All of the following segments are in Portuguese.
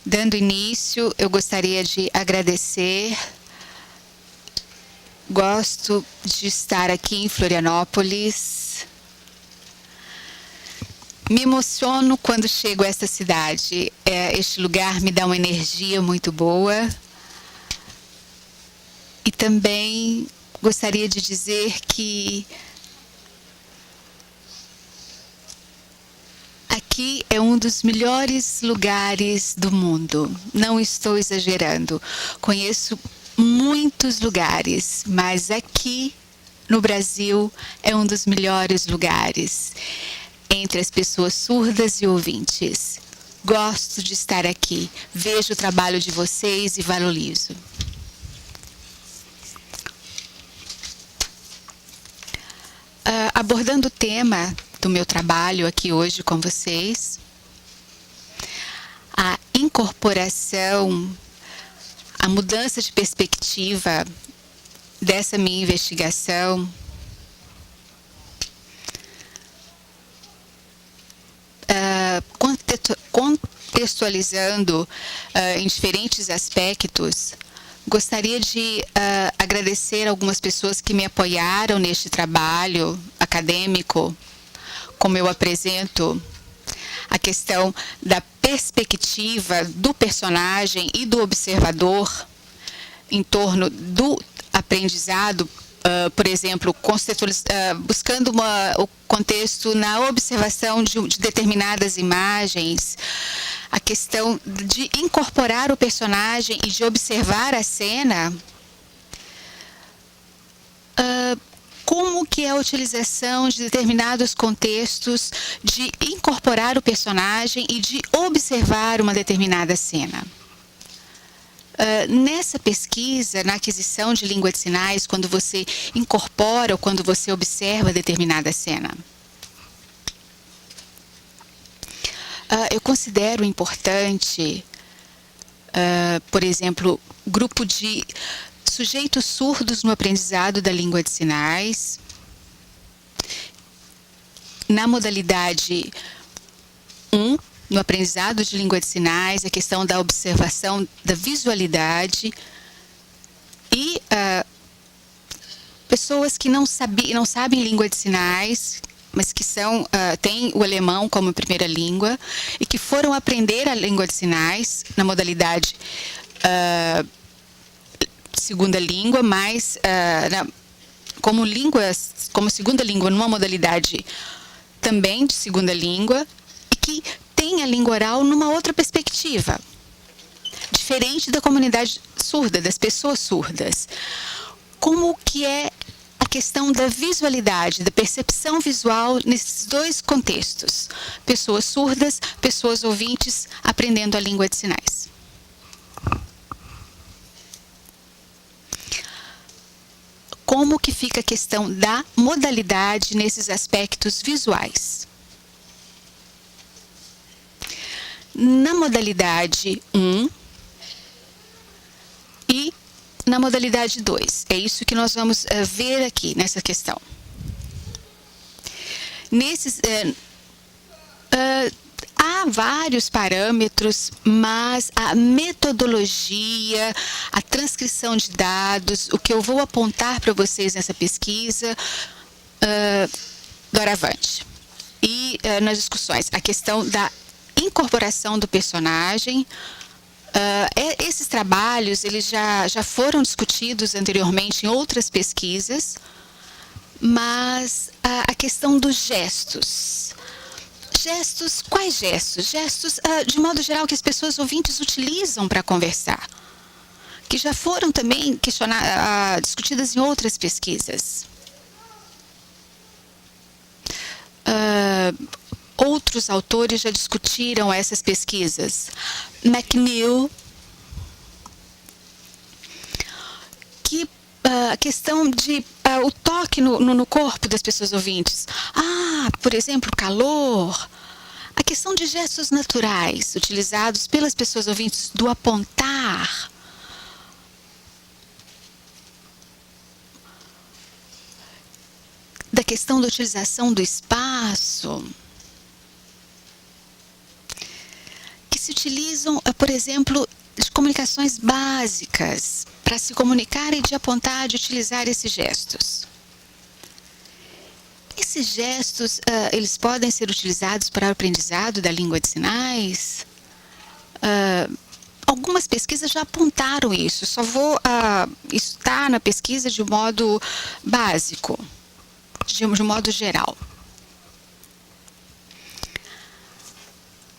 Dando início, eu gostaria de agradecer. Gosto de estar aqui em Florianópolis. Me emociono quando chego a esta cidade. Este lugar me dá uma energia muito boa. E também gostaria de dizer que aqui é um dos melhores lugares do mundo. Não estou exagerando. Conheço muitos lugares, mas aqui no Brasil é um dos melhores lugares entre as pessoas surdas e ouvintes. Gosto de estar aqui. Vejo o trabalho de vocês e valorizo. Abordando o tema do meu trabalho aqui hoje com vocês, a incorporação, a mudança de perspectiva dessa minha investigação contextualizando em diferentes aspectos, gostaria de agradecer algumas pessoas que me apoiaram neste trabalho acadêmico, como eu apresento a questão da perspectiva do personagem e do observador em torno do aprendizado, por exemplo, buscando o contexto na observação de determinadas imagens, a questão de incorporar o personagem e de observar a cena, como que é a utilização de determinados contextos de incorporar o personagem e de observar uma determinada cena. Nessa pesquisa, na aquisição de língua de sinais, quando você incorpora ou quando você observa determinada cena, eu considero importante, por exemplo, grupo de sujeitos surdos no aprendizado da língua de sinais, na modalidade 1, no aprendizado de língua de sinais, a questão da observação da visualidade e pessoas que não sabem língua de sinais, mas que têm o alemão como primeira língua e que foram aprender a língua de sinais na modalidade segunda língua, mas como segunda língua numa modalidade também de segunda língua, e que tem a língua oral numa outra perspectiva, diferente da comunidade surda, das pessoas surdas. Como que é a questão da visualidade, da percepção visual nesses dois contextos? Pessoas surdas, pessoas ouvintes aprendendo a língua de sinais. Como que fica a questão da modalidade nesses aspectos visuais? Na modalidade 1 e na modalidade 2. É isso que nós vamos ver aqui nessa questão. Há vários parâmetros, mas a metodologia, a transcrição de dados, o que eu vou apontar para vocês nessa pesquisa, doravante. E nas discussões, a questão da incorporação do personagem. Esses trabalhos eles já foram discutidos anteriormente em outras pesquisas, mas a questão dos gestos. Gestos, quais gestos? Gestos, de modo geral, que as pessoas ouvintes utilizam para conversar, que já foram também discutidas em outras pesquisas. Outros autores já discutiram essas pesquisas. McNeil, que a questão de o toque no corpo das pessoas ouvintes. Por exemplo, calor. A questão de gestos naturais utilizados pelas pessoas ouvintes, do apontar. Da questão da utilização do espaço. Que se utilizam, por exemplo, de comunicações básicas para se comunicar e de apontar, de utilizar esses gestos. Esses gestos, eles podem ser utilizados para o aprendizado da língua de sinais? Algumas pesquisas já apontaram isso, só vou estar na pesquisa de um modo básico, de um modo geral.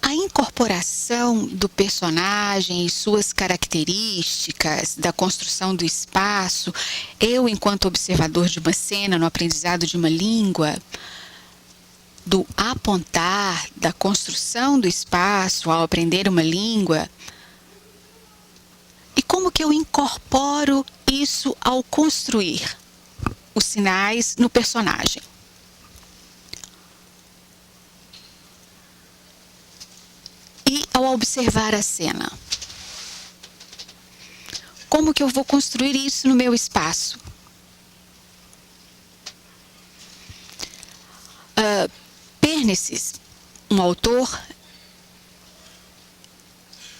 A incorporação do personagem e suas características, da construção do espaço, eu, enquanto observador de uma cena no aprendizado de uma língua, do apontar, da construção do espaço ao aprender uma língua, e como que eu incorporo isso ao construir os sinais no personagem. E ao observar a cena, como que eu vou construir isso no meu espaço? Pérnices, um autor,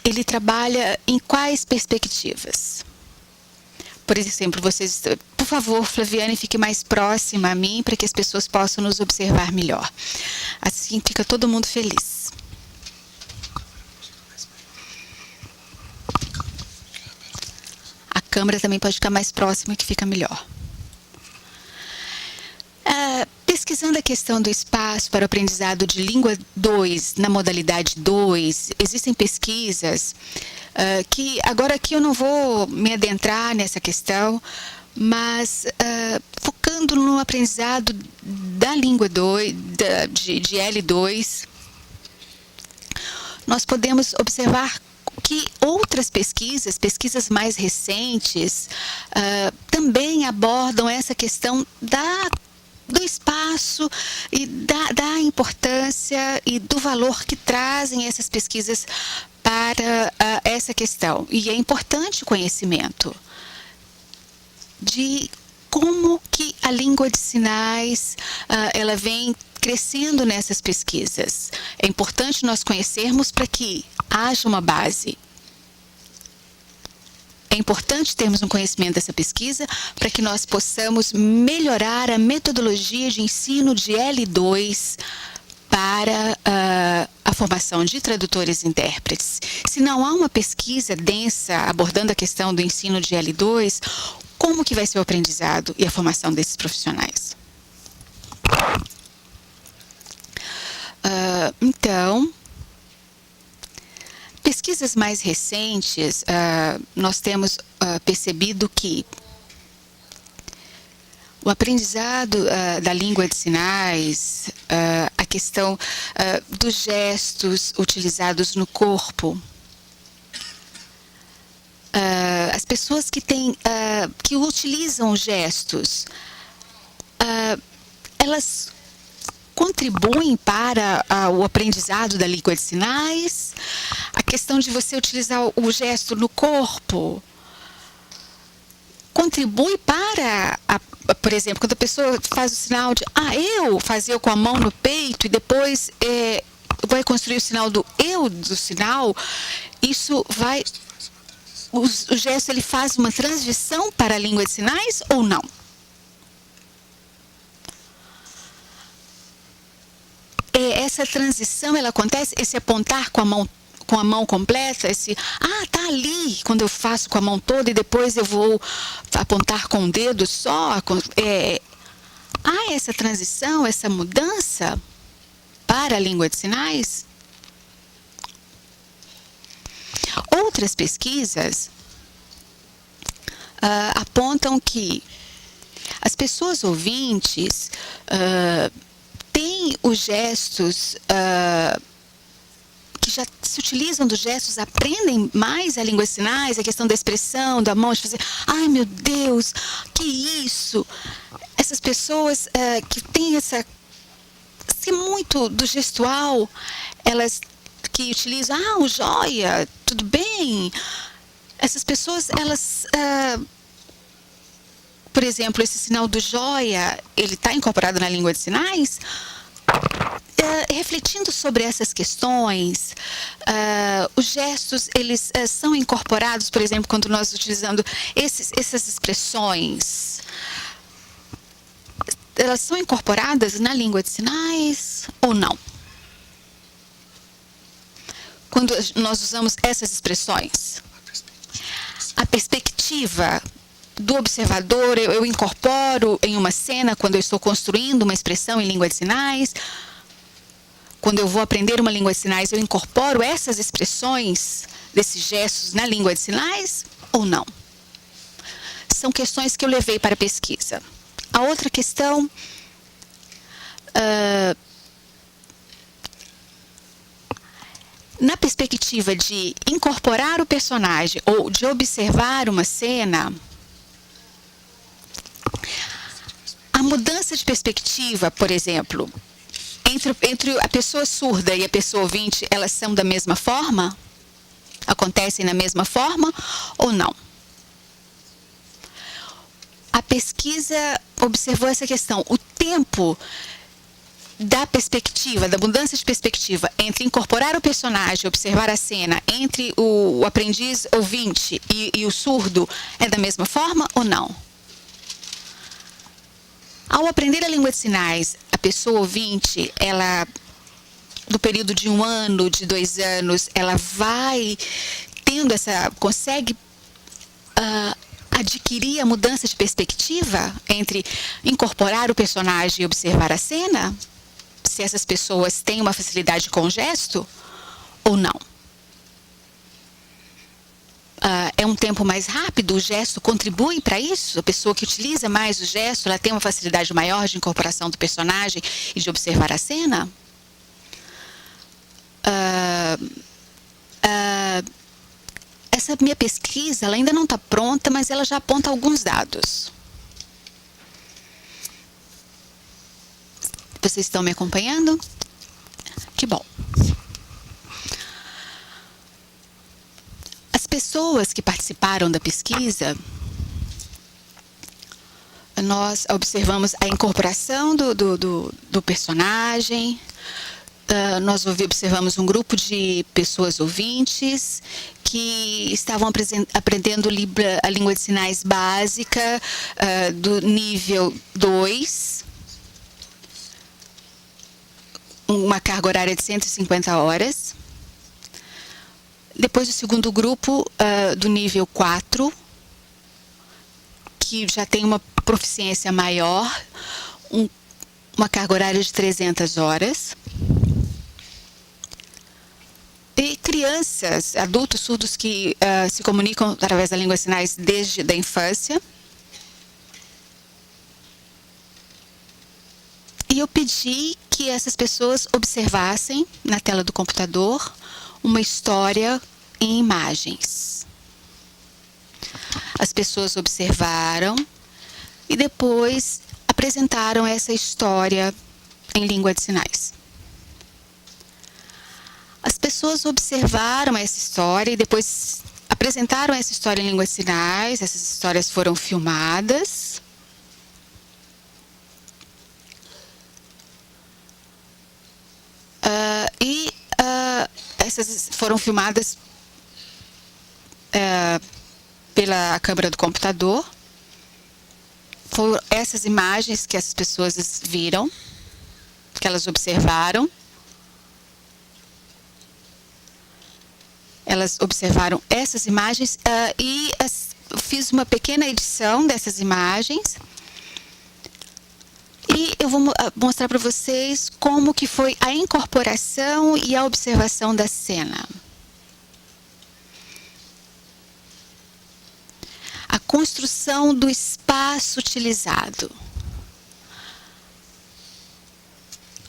ele trabalha em quais perspectivas? Por exemplo, vocês, por favor, Flaviane, fique mais próxima a mim para que as pessoas possam nos observar melhor. Assim fica todo mundo feliz. A câmera também pode ficar mais próxima, que fica melhor. Pesquisando a questão do espaço para o aprendizado de língua 2, na modalidade 2, existem pesquisas que, agora aqui eu não vou me adentrar nessa questão, mas focando no aprendizado da língua 2, de L2, nós podemos observar que outras pesquisas mais recentes, também abordam essa questão do espaço e da importância e do valor que trazem essas pesquisas para essa questão. E é importante o conhecimento de como que a língua de sinais ela vem crescendo nessas pesquisas. É importante nós conhecermos para que haja uma base. É importante termos um conhecimento dessa pesquisa para que nós possamos melhorar a metodologia de ensino de L2 para a formação de tradutores e intérpretes. Se não há uma pesquisa densa abordando a questão do ensino de L2, como que vai ser o aprendizado e a formação desses profissionais? Então, pesquisas mais recentes, nós temos percebido que o aprendizado da língua de sinais, a questão dos gestos utilizados no corpo, as pessoas que utilizam gestos, elas contribuem para o aprendizado da língua de sinais. A questão de você utilizar o gesto no corpo contribui para, por exemplo, quando a pessoa faz o sinal de eu, fazer com a mão no peito e depois vai construir o sinal do eu do sinal, isso vai... O gesto ele faz uma transição para a língua de sinais ou não? Essa transição, ela acontece, esse apontar com a mão completa, esse, tá ali, quando eu faço com a mão toda e depois eu vou apontar com o dedo só, há essa transição, essa mudança para a língua de sinais? Outras pesquisas apontam que as pessoas ouvintes têm os gestos que já se utilizam dos gestos, aprendem mais a língua de sinais, a questão da expressão, da mão, de fazer, ai meu Deus, que isso? Essas pessoas que têm muito do gestual, elas que utilizam, o joia, tudo bem. Essas pessoas, elas, por exemplo, esse sinal do joia, ele está incorporado na língua de sinais, refletindo sobre essas questões, os gestos, eles são incorporados, por exemplo, quando nós utilizando essas expressões, elas são incorporadas na língua de sinais ou não? Quando nós usamos essas expressões, a perspectiva do observador, eu incorporo em uma cena quando eu estou construindo uma expressão em língua de sinais. Quando eu vou aprender uma língua de sinais, eu incorporo essas expressões desses gestos na língua de sinais ou não? São questões que eu levei para a pesquisa. A outra questão, na perspectiva de incorporar o personagem ou de observar uma cena, a mudança de perspectiva, por exemplo, entre a pessoa surda e a pessoa ouvinte, elas são da mesma forma? Acontecem da mesma forma ou não? A pesquisa observou essa questão. O tempo da perspectiva, da mudança de perspectiva entre incorporar o personagem, observar a cena, entre o aprendiz ouvinte e o surdo, é da mesma forma ou não? Ao aprender a língua de sinais, a pessoa ouvinte, ela, no período de 1 ano, de 2 anos, ela vai tendo consegue adquirir a mudança de perspectiva entre incorporar o personagem e observar a cena? Se essas pessoas têm uma facilidade com o gesto ou não? É um tempo mais rápido, o gesto contribui para isso? A pessoa que utiliza mais o gesto, ela tem uma facilidade maior de incorporação do personagem e de observar a cena? Essa minha pesquisa, ela ainda não está pronta, mas ela já aponta alguns dados. Vocês estão me acompanhando? Que bom. As pessoas que participaram da pesquisa, nós observamos a incorporação do personagem, nós observamos um grupo de pessoas ouvintes que estavam aprendendo a língua de sinais básica do nível 2, uma carga horária de 150 horas. Depois o segundo grupo do nível 4, que já tem uma proficiência maior, uma carga horária de 300 horas. E crianças, adultos surdos que se comunicam através da língua de sinais desde a infância. E eu pedi que essas pessoas observassem na tela do computador uma história em imagens. As pessoas observaram e depois apresentaram essa história em língua de sinais. As pessoas observaram essa história e depois apresentaram essa história em língua de sinais. Essas histórias foram filmadas. Essas foram filmadas pela câmera do computador. Foram essas imagens que as pessoas viram, que elas observaram. Elas observaram essas imagens e fiz uma pequena edição dessas imagens. E eu vou mostrar para vocês como que foi a incorporação e a observação da cena. A construção do espaço utilizado.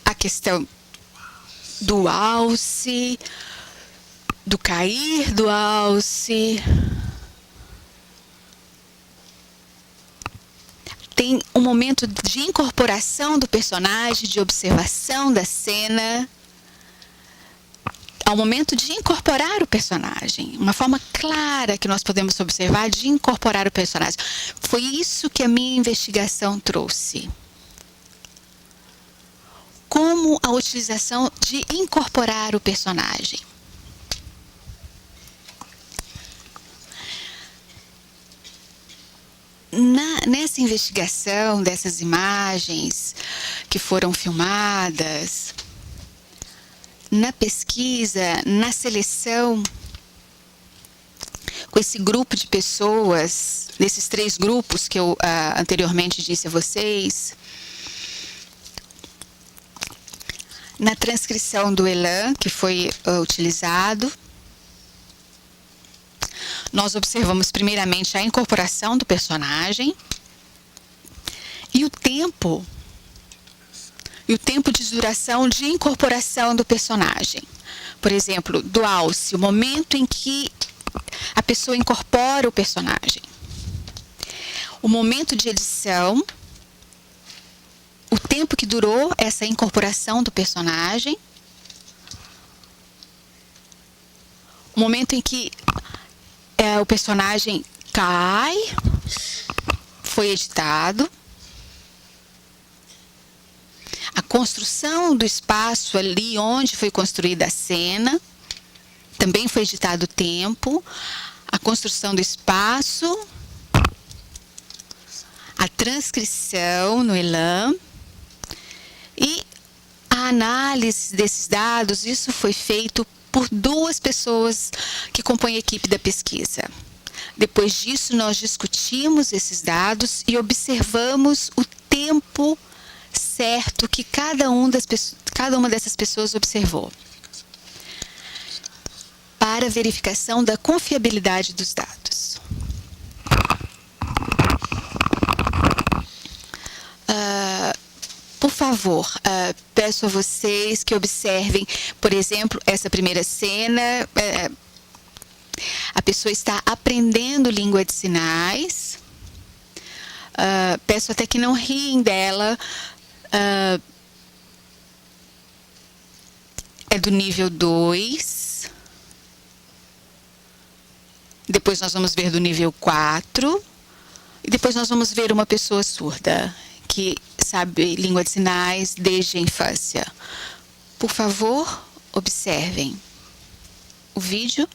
A questão do alce, do cair do alce. Tem um momento de incorporação do personagem, de observação da cena, ao momento de incorporar o personagem. Uma forma clara que nós podemos observar de incorporar o personagem. Foi isso que a minha investigação trouxe. como a utilização de incorporar o personagem. Nessa investigação dessas imagens que foram filmadas, na pesquisa, na seleção, com esse grupo de pessoas, nesses 3 grupos que eu anteriormente disse a vocês, na transcrição do Elan, que foi utilizado, nós observamos primeiramente a incorporação do personagem e o tempo de duração de incorporação do personagem. Por exemplo, do alce, o momento em que a pessoa incorpora o personagem. O momento de edição, o tempo que durou essa incorporação do personagem, o momento em que o personagem cai, foi editado, a construção do espaço ali onde foi construída a cena, também foi editado o tempo, a construção do espaço, a transcrição no Elan e a análise desses dados. Isso foi feito por 2 pessoas que compõem a equipe da pesquisa. Depois disso, nós discutimos esses dados e observamos o tempo certo que cada uma dessas pessoas observou, para verificação da confiabilidade dos dados. Por favor, peço a vocês que observem, por exemplo, essa primeira cena. A pessoa está aprendendo língua de sinais. Peço até que não riem dela. É do nível 2. Depois nós vamos ver do nível 4. E depois nós vamos ver uma pessoa surda que sabe língua de sinais desde a infância. Por favor, observem o vídeo.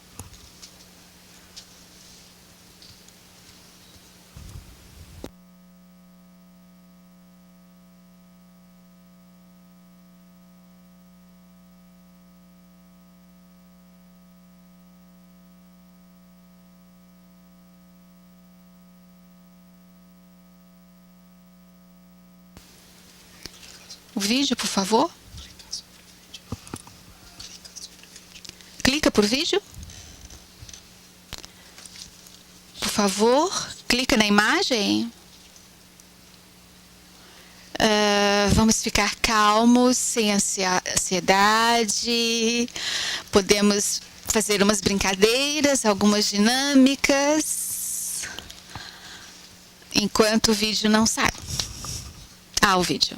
O vídeo, por favor. Clica por vídeo. Por favor, clica na imagem. Vamos ficar calmos, sem ansiedade. Podemos fazer umas brincadeiras, algumas dinâmicas, enquanto o vídeo não sai. O vídeo.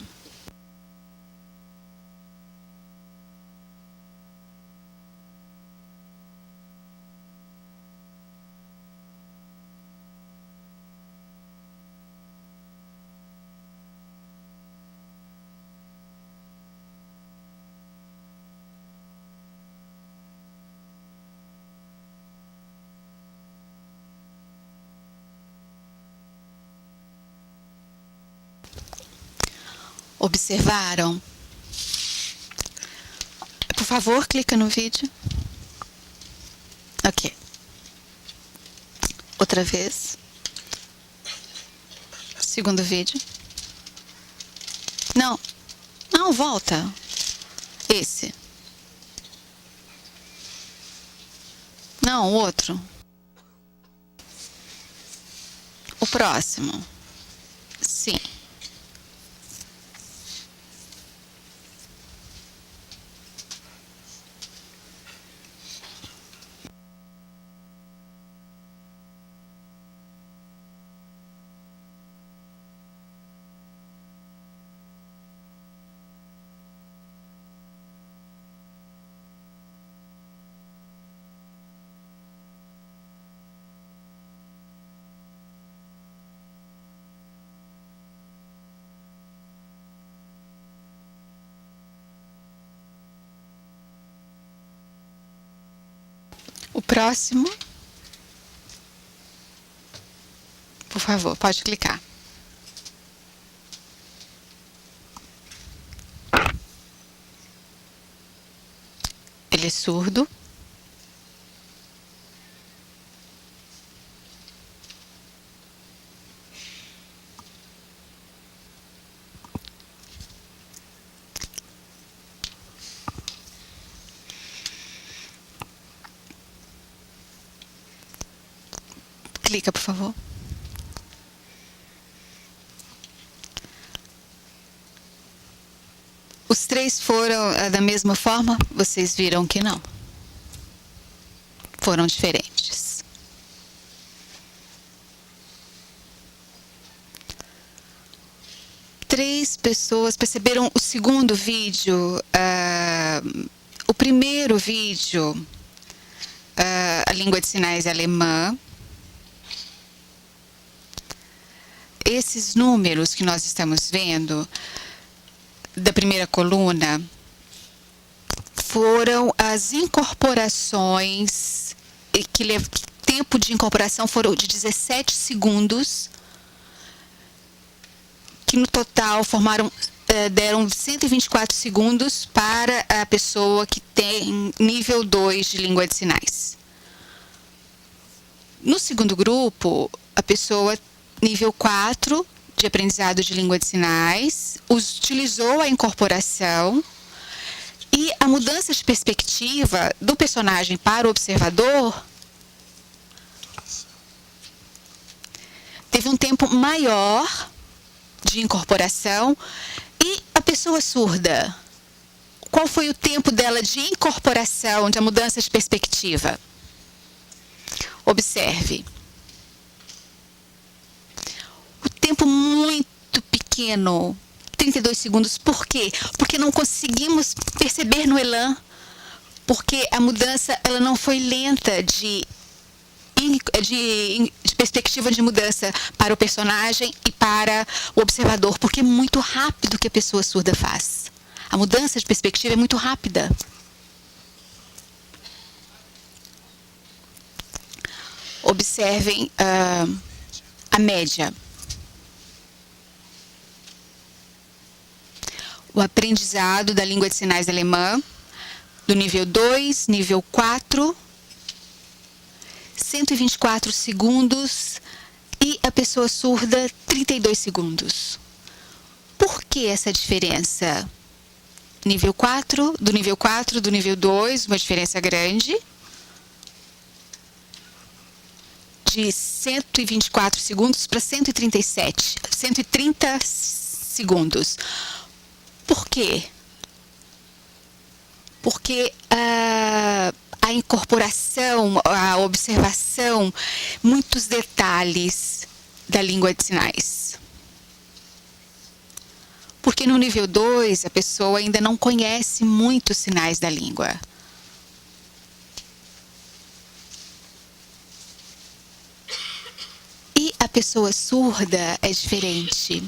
Observaram? Por favor, clica no vídeo. Ok. Outra vez. Segundo vídeo. Não. Não, volta. Esse. Não, o outro. O próximo. Sim. O próximo. Por favor, pode clicar. Ele é surdo. Clica, por favor. Os três foram da mesma forma? Vocês viram que não. Foram diferentes. Três pessoas perceberam o segundo vídeo. O primeiro vídeo, a língua de sinais alemã. Esses números que nós estamos vendo da primeira coluna foram as incorporações que tempo de incorporação foram de 17 segundos, que no total deram 124 segundos para a pessoa que tem nível 2 de língua de sinais. No segundo grupo, a pessoa nível 4 de aprendizado de língua de sinais utilizou a incorporação e a mudança de perspectiva do personagem para o observador teve um tempo maior de incorporação. E a pessoa surda, qual foi o tempo dela de incorporação, de mudança de perspectiva? Observe. O tempo muito pequeno, 32 segundos. Por quê? Porque não conseguimos perceber no elan, porque a mudança ela não foi lenta de perspectiva de mudança para o personagem e para o observador, porque é muito rápido que a pessoa surda faz. A mudança de perspectiva é muito rápida. Observem a média. O aprendizado da língua de sinais alemã, do nível 2, nível 4, 124 segundos, e a pessoa surda, 32 segundos. Por que essa diferença? Nível 4, do nível 2, uma diferença grande, de 124 segundos para 130 segundos. Por quê? Porque a incorporação, a observação, muitos detalhes da língua de sinais. Porque no nível 2, a pessoa ainda não conhece muitos sinais da língua. E a pessoa surda é diferente.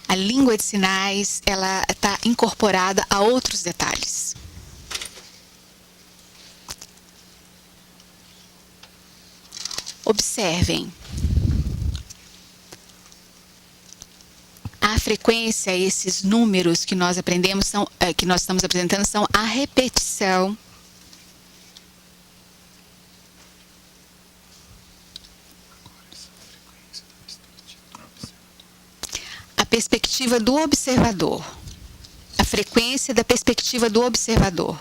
A língua de sinais, ela está incorporada a outros detalhes. Observem. A frequência, esses números que nós aprendemos, que nós estamos apresentando, são a repetição a perspectiva do observador. A frequência da perspectiva do observador.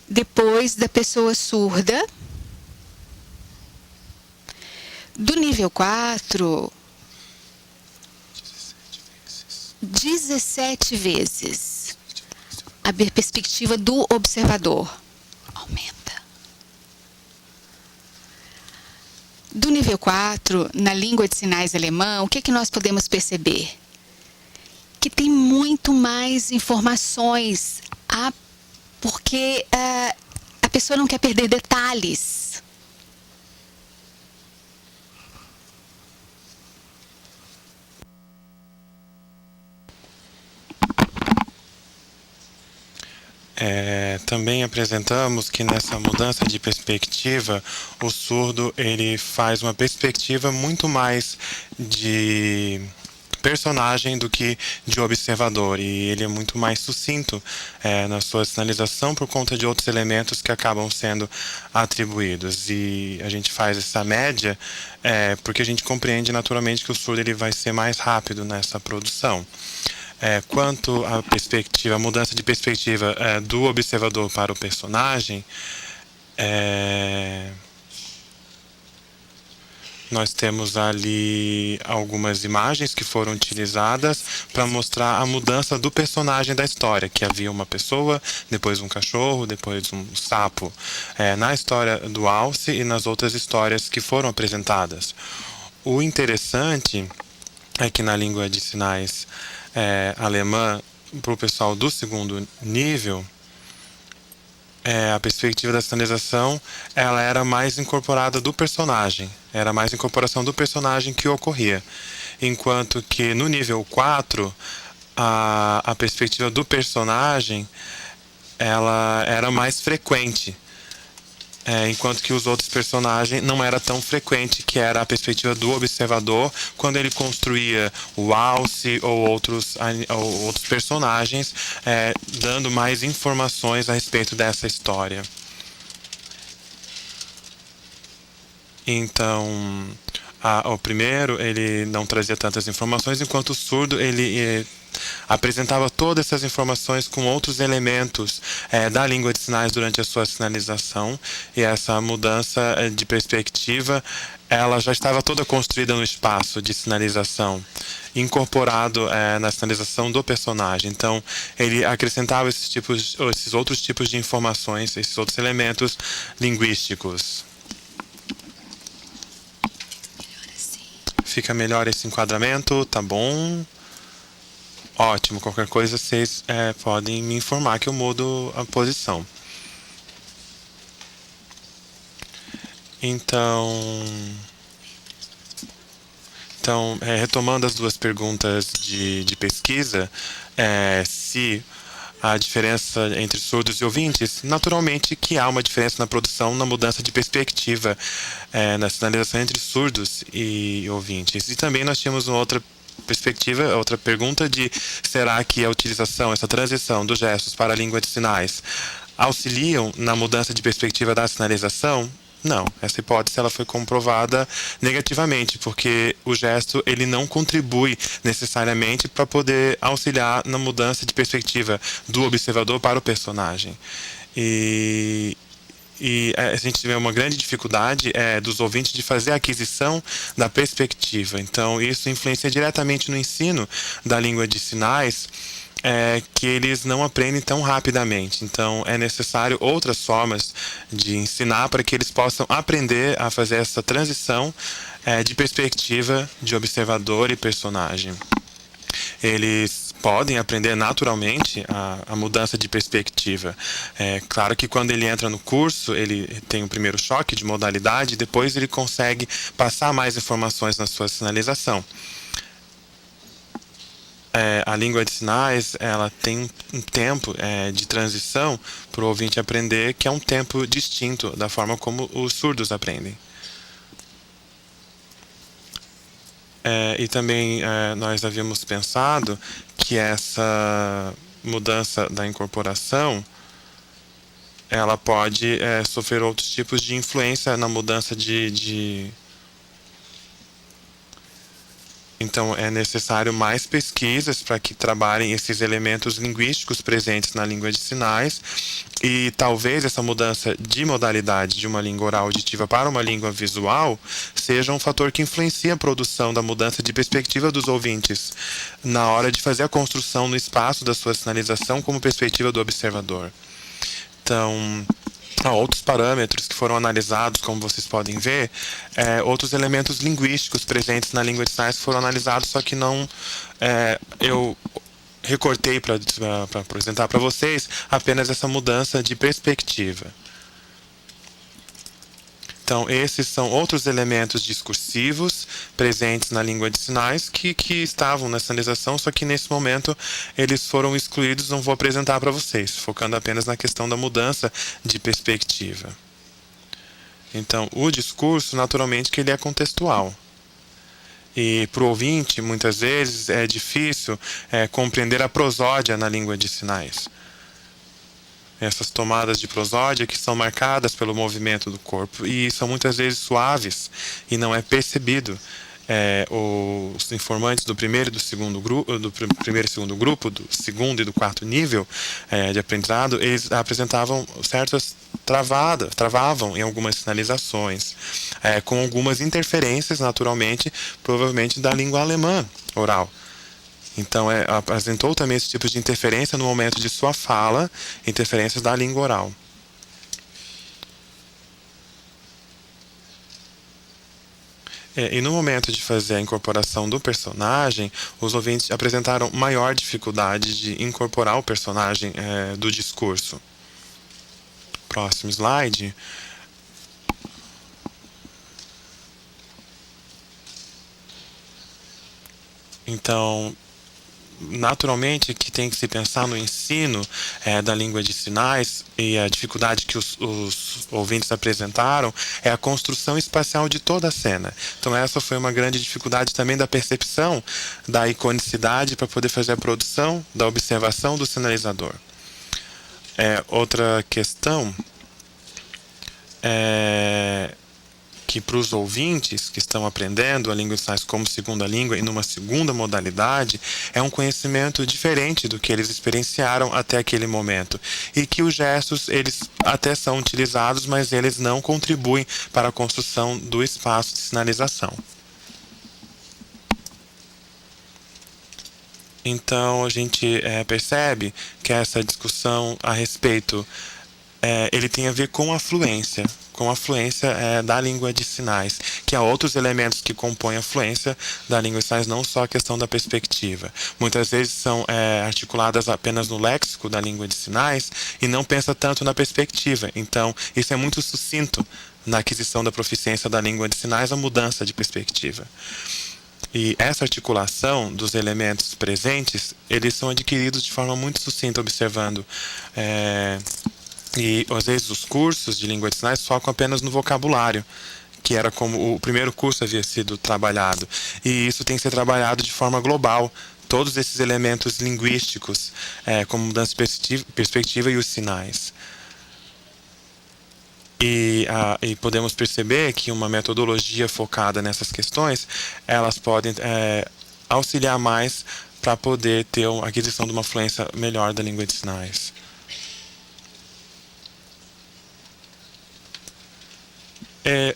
Depois da pessoa surda, do nível 4, 17 vezes a perspectiva do observador aumenta. Do nível 4, na língua de sinais alemã, o que nós podemos perceber? Que tem muito mais informações, porque a pessoa não quer perder detalhes. Também apresentamos que nessa mudança de perspectiva, o surdo ele faz uma perspectiva muito mais de personagem do que de observador, e ele é muito mais sucinto na sua sinalização por conta de outros elementos que acabam sendo atribuídos. E a gente faz essa média porque a gente compreende naturalmente que o surdo ele vai ser mais rápido nessa produção. Quanto à perspectiva, a mudança de perspectiva do observador para o personagem, nós temos ali algumas imagens que foram utilizadas para mostrar a mudança do personagem da história, que havia uma pessoa, depois um cachorro, depois um sapo, na história do Alce e nas outras histórias que foram apresentadas. O interessante é que na língua de sinais alemã, para o pessoal do segundo nível, a perspectiva da sinalização ela era mais incorporada do personagem, era mais incorporação do personagem que ocorria, enquanto que no nível 4 a perspectiva do personagem ela era mais frequente, enquanto que os outros personagens não era tão frequente, que era a perspectiva do observador quando ele construía o Alce ou outros personagens, dando mais informações a respeito dessa história. Então, o primeiro ele não trazia tantas informações, enquanto o surdo ele apresentava todas essas informações com outros elementos da língua de sinais durante a sua sinalização, e essa mudança de perspectiva ela já estava toda construída no espaço de sinalização, incorporado na sinalização do personagem. Então ele acrescentava esses outros tipos de informações, esses outros elementos linguísticos. Fica melhor esse enquadramento, tá bom? Ótimo, qualquer coisa vocês podem me informar que eu mudo a posição. Então retomando as duas perguntas de pesquisa, se a diferença entre surdos e ouvintes, naturalmente que há uma diferença na produção, na mudança de perspectiva, na sinalização entre surdos e ouvintes. E também nós tínhamos uma outra perspectiva, outra pergunta de será que a utilização, essa transição dos gestos para a língua de sinais auxiliam na mudança de perspectiva da sinalização? Não, essa hipótese ela foi comprovada negativamente, porque o gesto ele não contribui necessariamente para poder auxiliar na mudança de perspectiva do observador para o personagem. E a gente vê uma grande dificuldade dos ouvintes de fazer a aquisição da perspectiva. Então, isso influencia diretamente no ensino da língua de sinais, que eles não aprendem tão rapidamente. Então, é necessário outras formas de ensinar para que eles possam aprender a fazer essa transição de perspectiva de observador e personagem. Eles podem aprender naturalmente a mudança de perspectiva. Claro que quando ele entra no curso, ele tem o primeiro choque de modalidade, depois ele consegue passar mais informações na sua sinalização. A língua de sinais ela tem um tempo de transição para o ouvinte aprender, que é um tempo distinto da forma como os surdos aprendem. E também nós havíamos pensado que essa mudança da incorporação ela pode sofrer outros tipos de influência na mudança Então, é necessário mais pesquisas para que trabalhem esses elementos linguísticos presentes na língua de sinais, e talvez essa mudança de modalidade de uma língua oral auditiva para uma língua visual seja um fator que influencia a produção da mudança de perspectiva dos ouvintes na hora de fazer a construção no espaço da sua sinalização como perspectiva do observador. Então, há outros parâmetros que foram analisados, como vocês podem ver, outros elementos linguísticos presentes na língua de sinais foram analisados, só que não eu recortei para apresentar para vocês apenas essa mudança de perspectiva. Então, esses são outros elementos discursivos presentes na língua de sinais que estavam na sinalização, só que nesse momento eles foram excluídos, não vou apresentar para vocês, focando apenas na questão da mudança de perspectiva. Então, o discurso, naturalmente, que ele é contextual. E para o ouvinte, muitas vezes, é difícil compreender a prosódia na língua de sinais. Essas tomadas de prosódia que são marcadas pelo movimento do corpo e são muitas vezes suaves e não é percebido. Os informantes do primeiro e do segundo grupo, do primeiro e segundo grupo, do segundo e do quarto nível de aprendizado, eles apresentavam certas travavam em algumas sinalizações, com algumas interferências, naturalmente, provavelmente da língua alemã oral. Então, apresentou também esse tipo de interferência no momento de sua fala, interferências da língua oral. E no momento de fazer a incorporação do personagem, os ouvintes apresentaram maior dificuldade de incorporar o personagem do discurso. Próximo slide. Então, naturalmente que tem que se pensar no ensino da língua de sinais, e a dificuldade que os ouvintes apresentaram é a construção espacial de toda a cena. Então essa foi uma grande dificuldade também da percepção da iconicidade para poder fazer a produção da observação do sinalizador. Outra questão que para os ouvintes que estão aprendendo a língua de sinais como segunda língua e numa segunda modalidade, é um conhecimento diferente do que eles experienciaram até aquele momento. E que os gestos, eles até são utilizados, mas eles não contribuem para a construção do espaço de sinalização. Então, a gente percebe que essa discussão a respeito, ele tem a ver com a fluência da língua de sinais, que há outros elementos que compõem a fluência da língua de sinais, não só a questão da perspectiva. Muitas vezes são articuladas apenas no léxico da língua de sinais e não pensa tanto na perspectiva. Então, isso é muito sucinto na aquisição da proficiência da língua de sinais, a mudança de perspectiva. E essa articulação dos elementos presentes, eles são adquiridos de forma muito sucinta, observando. E às vezes os cursos de língua de sinais focam apenas no vocabulário, que era como o primeiro curso havia sido trabalhado. E isso tem que ser trabalhado de forma global. Todos esses elementos linguísticos, como mudança de perspectiva e os sinais. E podemos perceber que uma metodologia focada nessas questões, elas podem auxiliar mais para poder ter a aquisição de uma fluência melhor da língua de sinais.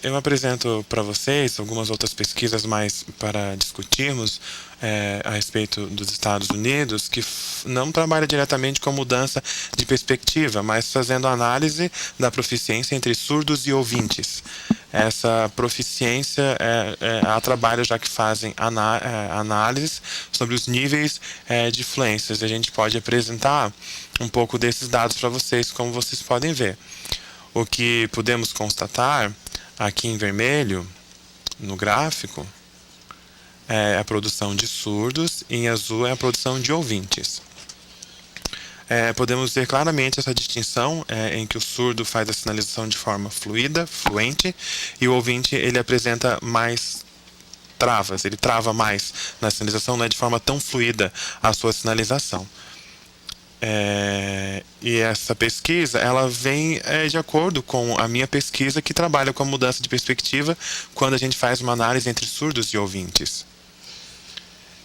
Eu apresento para vocês algumas outras pesquisas mais para discutirmos a respeito dos Estados Unidos, que não trabalha diretamente com mudança de perspectiva, mas fazendo análise da proficiência entre surdos e ouvintes. Essa proficiência, há trabalhos já que fazem análises sobre os níveis de fluências. A gente pode apresentar um pouco desses dados para vocês, como vocês podem ver. O que podemos constatar aqui em vermelho, no gráfico, é a produção de surdos, e em azul é a produção de ouvintes. Podemos ver claramente essa distinção em que o surdo faz a sinalização de forma fluida, fluente, e o ouvinte ele apresenta mais travas, ele trava mais na sinalização, não é de forma tão fluida a sua sinalização. E essa pesquisa, ela vem de acordo com a minha pesquisa, que trabalha com a mudança de perspectiva quando a gente faz uma análise entre surdos e ouvintes.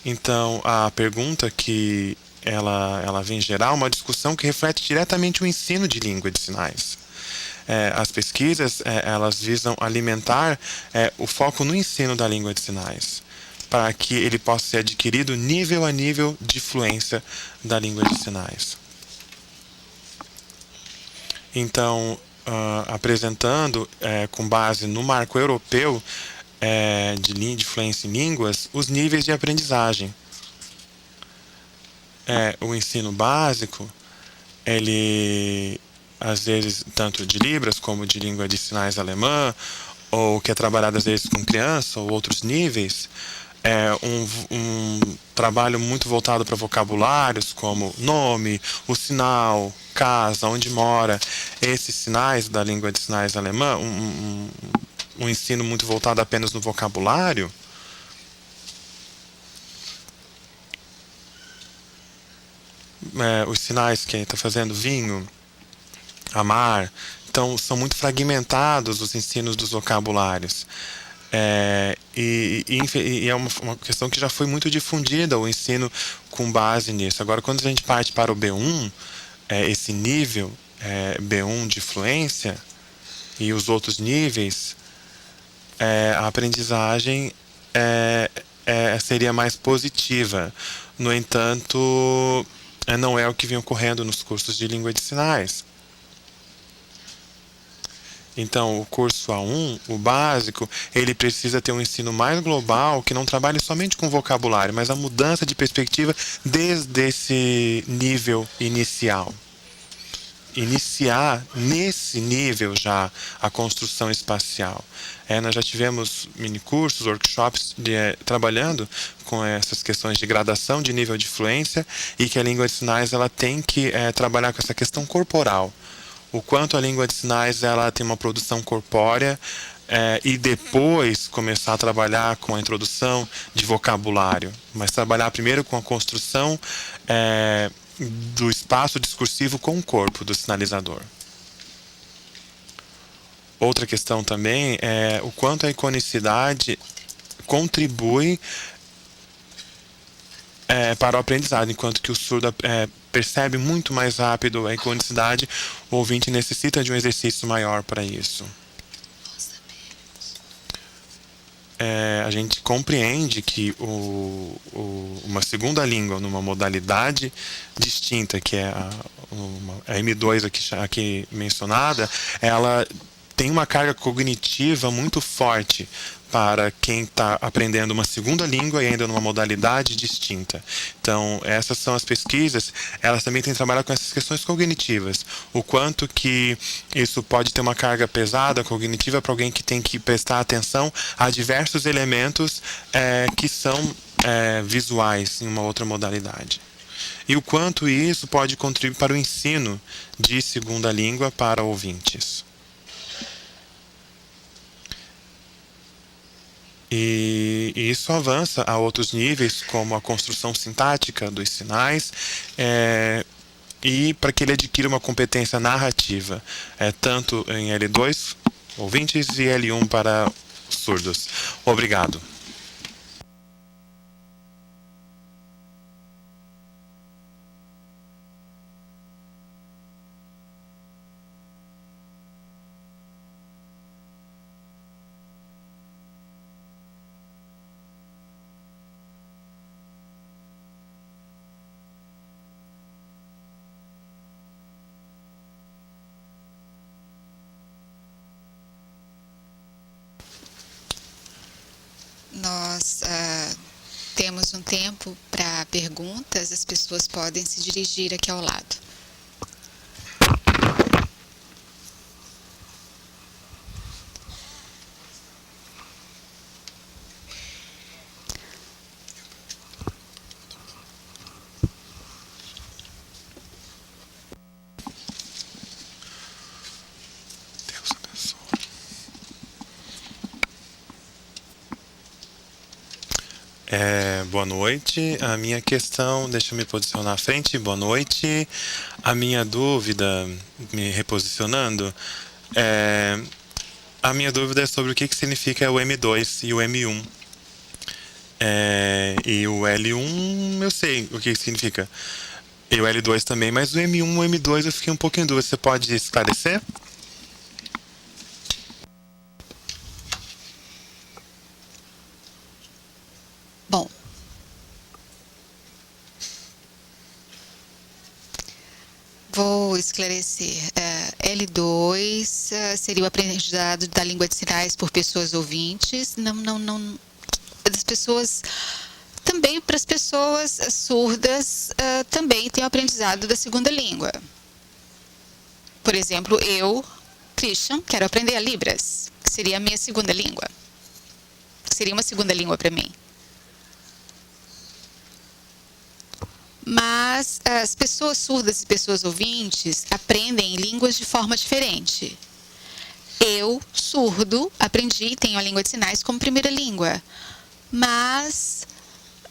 Então, a pergunta que ela vem gerar uma discussão que reflete diretamente o ensino de língua de sinais. As pesquisas, elas visam alimentar o foco no ensino da língua de sinais, para que ele possa ser adquirido nível a nível de fluência da língua de sinais. Então, apresentando, com base no marco europeu de fluência em línguas, os níveis de aprendizagem. O ensino básico, ele, às vezes, tanto de Libras como de língua de sinais alemã, ou que é trabalhado às vezes com criança ou outros níveis, é um trabalho muito voltado para vocabulários como nome, o sinal, casa, onde mora. Esses sinais da língua de sinais alemã, um ensino muito voltado apenas no vocabulário, os sinais que está fazendo vinho, amar, então são muito fragmentados os ensinos dos vocabulários. E é uma questão que já foi muito difundida, o ensino com base nisso. Agora, quando a gente parte para o B1, esse nível B1 de fluência e os outros níveis, a aprendizagem seria mais positiva. No entanto, não é o que vem ocorrendo nos cursos de língua de sinais. Então, o curso A1, o básico, ele precisa ter um ensino mais global, que não trabalhe somente com vocabulário, mas a mudança de perspectiva desde esse nível inicial. Iniciar nesse nível já a construção espacial. Nós já tivemos minicursos, workshops trabalhando com essas questões de gradação de nível de fluência e que a língua de sinais ela tem que trabalhar com essa questão corporal. O quanto a língua de sinais ela tem uma produção corpórea e depois começar a trabalhar com a introdução de vocabulário, mas trabalhar primeiro com a construção do espaço discursivo com o corpo do sinalizador. Outra questão também é o quanto a iconicidade contribui para o aprendizado, enquanto que o surdo percebe muito mais rápido a iconicidade, o ouvinte necessita de um exercício maior para isso. A gente compreende que uma segunda língua numa modalidade distinta, que é a M2 aqui mencionada, ela tem uma carga cognitiva muito forte para quem está aprendendo uma segunda língua e ainda numa modalidade distinta. Então, essas são as pesquisas, elas também têm que trabalhar com essas questões cognitivas. O quanto que isso pode ter uma carga pesada cognitiva para alguém que tem que prestar atenção a diversos elementos que são visuais em uma outra modalidade. E o quanto isso pode contribuir para o ensino de segunda língua para ouvintes. E isso avança a outros níveis, como a construção sintática dos sinais, e para que ele adquira uma competência narrativa, tanto em L2, ouvintes, e L1 para surdos. Obrigado. Nós temos um tempo para perguntas, as pessoas podem se dirigir aqui ao lado. Deus abençoe. Boa noite. A minha questão, deixa eu me posicionar à frente. Boa noite. A minha dúvida, me reposicionando, a minha dúvida é sobre o que significa o M2 e o M1. E o L1 eu sei o que significa. E o L2 também, mas o M1 e o M2 eu fiquei um pouco em dúvida. Você pode esclarecer? Bom, vou esclarecer. L2 seria o aprendizado da língua de sinais por pessoas ouvintes. Não. Das pessoas. Também para as pessoas surdas também tem o aprendizado da segunda língua. Por exemplo, eu Christian, quero aprender a Libras, que seria a minha segunda língua. Seria uma segunda língua para mim. Mas as pessoas surdas e pessoas ouvintes aprendem línguas de forma diferente. Eu, surdo, aprendi, tenho a língua de sinais como primeira língua. Mas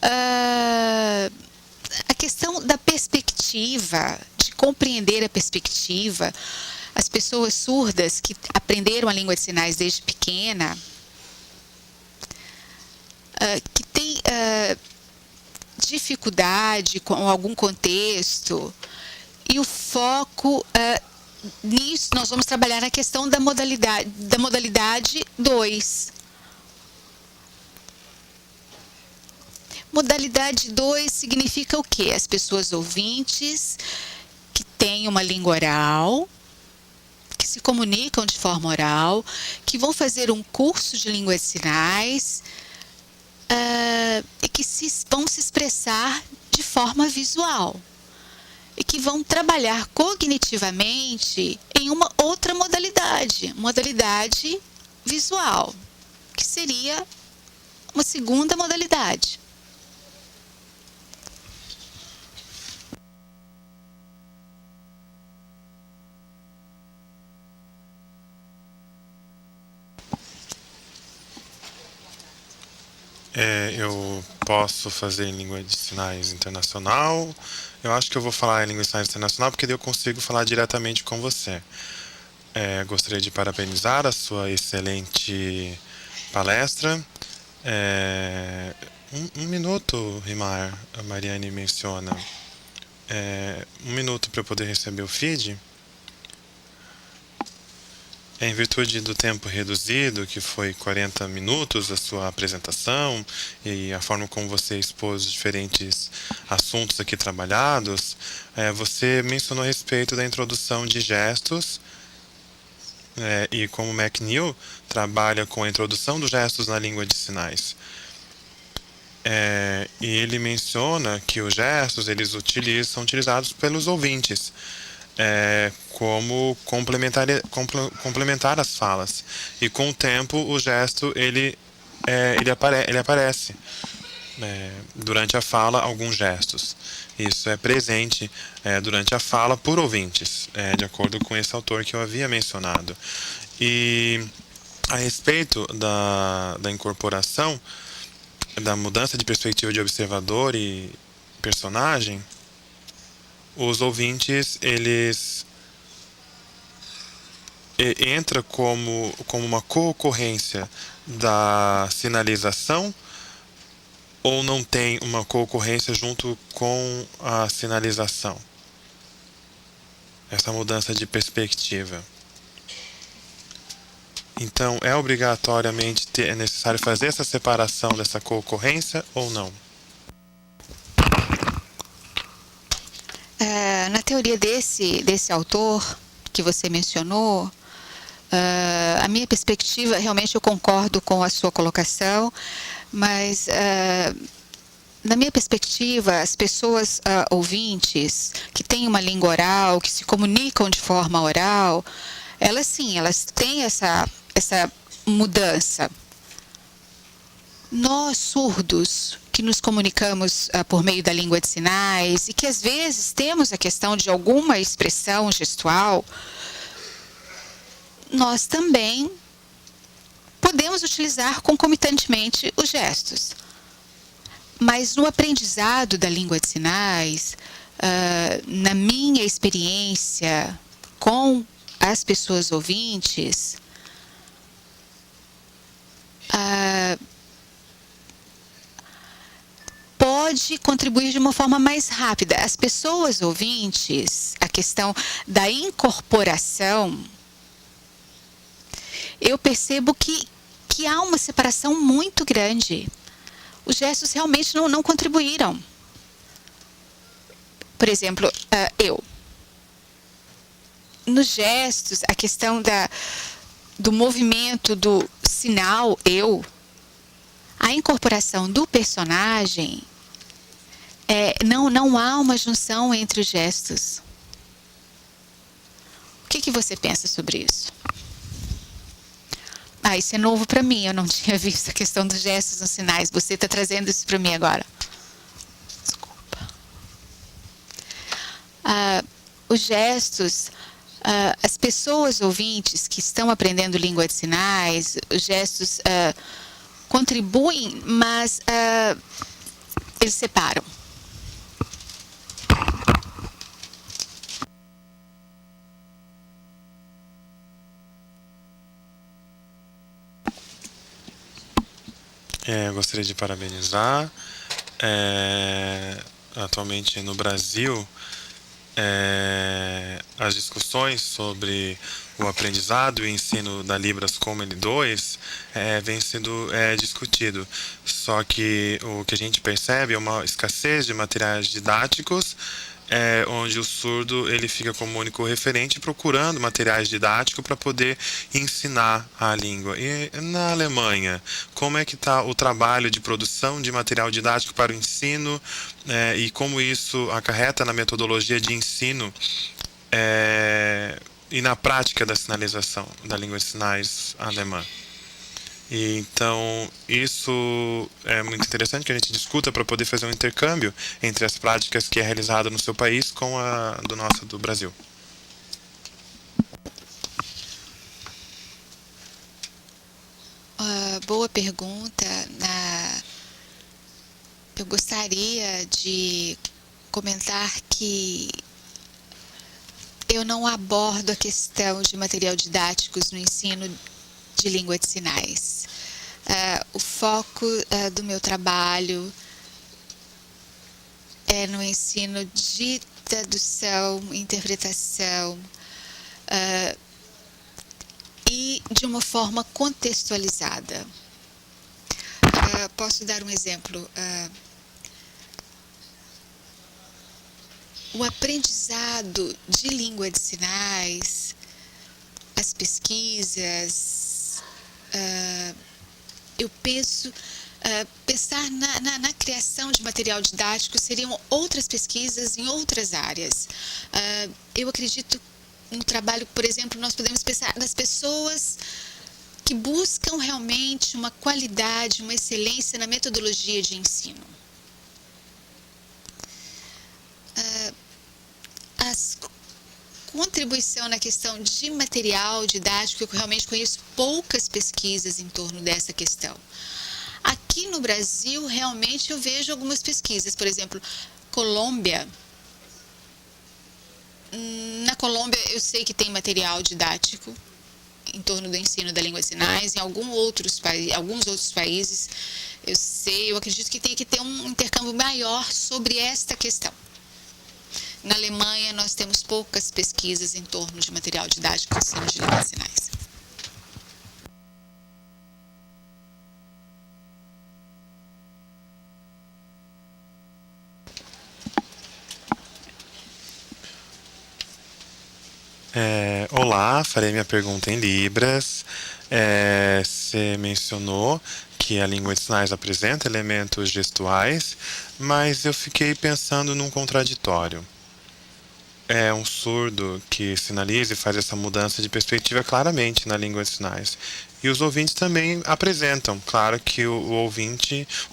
a questão da perspectiva, de compreender a perspectiva, as pessoas surdas que aprenderam a língua de sinais desde pequena, que têm dificuldade com algum contexto, e o foco nisso nós vamos trabalhar na questão da modalidade 2. Modalidade 2 significa o quê? As pessoas ouvintes que têm uma língua oral, que se comunicam de forma oral, que vão fazer um curso de língua de sinais e que vão se expressar de forma visual e que vão trabalhar cognitivamente em uma outra modalidade visual, que seria uma segunda modalidade. Eu posso fazer em língua de sinais internacional. Eu acho que eu vou falar em língua de sinais internacional porque daí eu consigo falar diretamente com você. Gostaria de parabenizar a sua excelente palestra. Um minuto, Rimar, a Mariane menciona. Um minuto para eu poder receber o feed. Em virtude do tempo reduzido, que foi 40 minutos a sua apresentação e a forma como você expôs os diferentes assuntos aqui trabalhados, você mencionou a respeito da introdução de gestos e como o McNeil trabalha com a introdução dos gestos na língua de sinais. E ele menciona que os gestos são utilizados pelos ouvintes. Como complementar as falas, e com o tempo o gesto ele aparece durante a fala, alguns gestos. Isso é presente durante a fala por ouvintes, de acordo com esse autor que eu havia mencionado. E a respeito da incorporação, da mudança de perspectiva de observador e personagem, os ouvintes, eles entra como uma co-ocorrência da sinalização, ou não tem uma co-ocorrência junto com a sinalização? Essa mudança de perspectiva. Então, obrigatoriamente necessário fazer essa separação dessa co-ocorrência ou não? Na teoria desse autor que você mencionou, a minha perspectiva, realmente eu concordo com a sua colocação, mas na minha perspectiva, as pessoas ouvintes que têm uma língua oral, que se comunicam de forma oral, elas têm essa mudança. Nós, surdos, que nos comunicamos por meio da língua de sinais e que às vezes temos a questão de alguma expressão gestual, nós também podemos utilizar concomitantemente os gestos. Mas no aprendizado da língua de sinais, na minha experiência com as pessoas ouvintes, pode contribuir de uma forma mais rápida. As pessoas ouvintes, a questão da incorporação, eu percebo que há uma separação muito grande. Os gestos realmente não contribuíram. Por exemplo, nos gestos, a questão do movimento do sinal a incorporação do personagem, não há uma junção entre os gestos. O que você pensa sobre isso? Ah, isso é novo para mim, eu não tinha visto a questão dos gestos nos sinais. Você está trazendo isso para mim agora. Desculpa. Os gestos, as pessoas ouvintes que estão aprendendo língua de sinais, os gestos contribuem, mas eles separam. Gostaria de parabenizar. Atualmente no Brasil, as discussões sobre o aprendizado e o ensino da Libras como L2 vem sendo discutido. Só que o que a gente percebe é uma escassez de materiais didáticos, onde o surdo ele fica como único referente procurando materiais didáticos para poder ensinar a língua. E na Alemanha, como é que está o trabalho de produção de material didático para o ensino e como isso acarreta na metodologia de ensino e na prática da sinalização da língua de sinais alemã? E então, isso é muito interessante que a gente discuta para poder fazer um intercâmbio entre as práticas que é realizada no seu país com a do Brasil. Boa pergunta. Eu gostaria de comentar que eu não abordo a questão de material didáticos no ensino de língua de sinais. O foco do meu trabalho é no ensino de tradução, interpretação e de uma forma contextualizada. Posso dar um exemplo? O aprendizado de língua de sinais, as pesquisas, eu penso, pensar na criação de material didático seriam outras pesquisas em outras áreas. Eu acredito no trabalho, por exemplo, nós podemos pensar nas pessoas que buscam realmente uma qualidade, uma excelência na metodologia de ensino. A contribuição na questão de material didático, eu realmente conheço poucas pesquisas em torno dessa questão. Aqui no Brasil, realmente eu vejo algumas pesquisas, por exemplo, Colômbia. Na Colômbia, eu sei que tem material didático em torno do ensino da língua de sinais. Em alguns outros países, eu acredito que tem que ter um intercâmbio maior sobre esta questão. Na Alemanha, nós temos poucas pesquisas em torno de material didático de ensino de língua de sinais. Olá, farei minha pergunta em Libras. Você mencionou que a língua de sinais apresenta elementos gestuais, mas eu fiquei pensando num contraditório. É um surdo que sinaliza e faz essa mudança de perspectiva claramente na língua de sinais. E os ouvintes também apresentam. Claro que o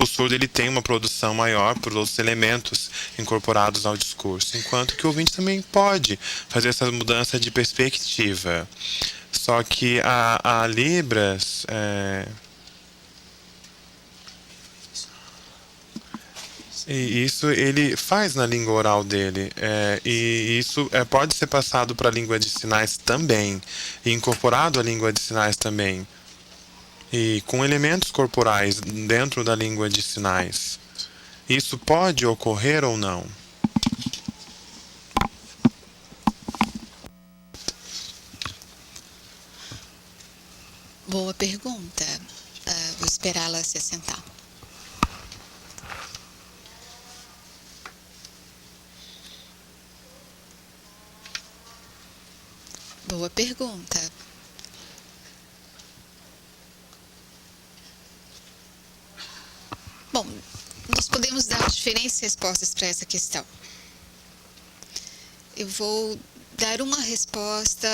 surdo, ele tem uma produção maior por outros elementos incorporados ao discurso, enquanto que o ouvinte também pode fazer essa mudança de perspectiva. Só que a Libras... E isso ele faz na língua oral dele, e isso pode ser passado para a língua de sinais também, e incorporado à língua de sinais também, e com elementos corporais dentro da língua de sinais. Isso pode ocorrer ou não? Boa pergunta. Vou esperá-la se assentar. Boa pergunta. Bom, nós podemos dar diferentes respostas para essa questão. Eu vou dar uma resposta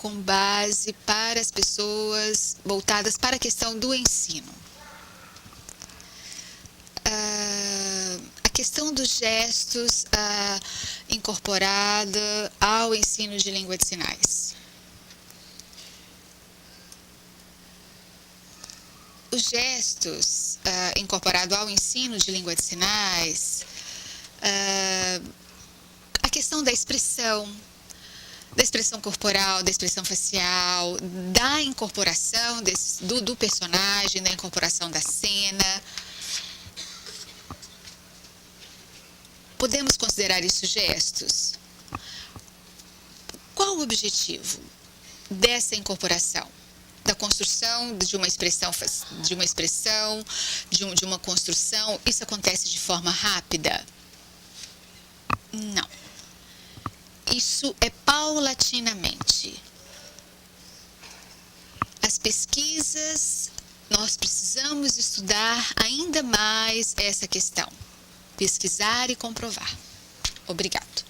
com base para as pessoas voltadas para a questão do ensino. A questão dos gestos incorporada ao ensino de língua de sinais. Os gestos incorporados ao ensino de língua de sinais, a questão da expressão corporal, da expressão facial, da incorporação do personagem, da incorporação da cena. Podemos considerar isso gestos? Qual o objetivo dessa incorporação? Da construção de uma expressão, de uma construção? Isso acontece de forma rápida? Não. Isso é paulatinamente. As pesquisas, nós precisamos estudar ainda mais essa questão. Pesquisar e comprovar. Obrigado.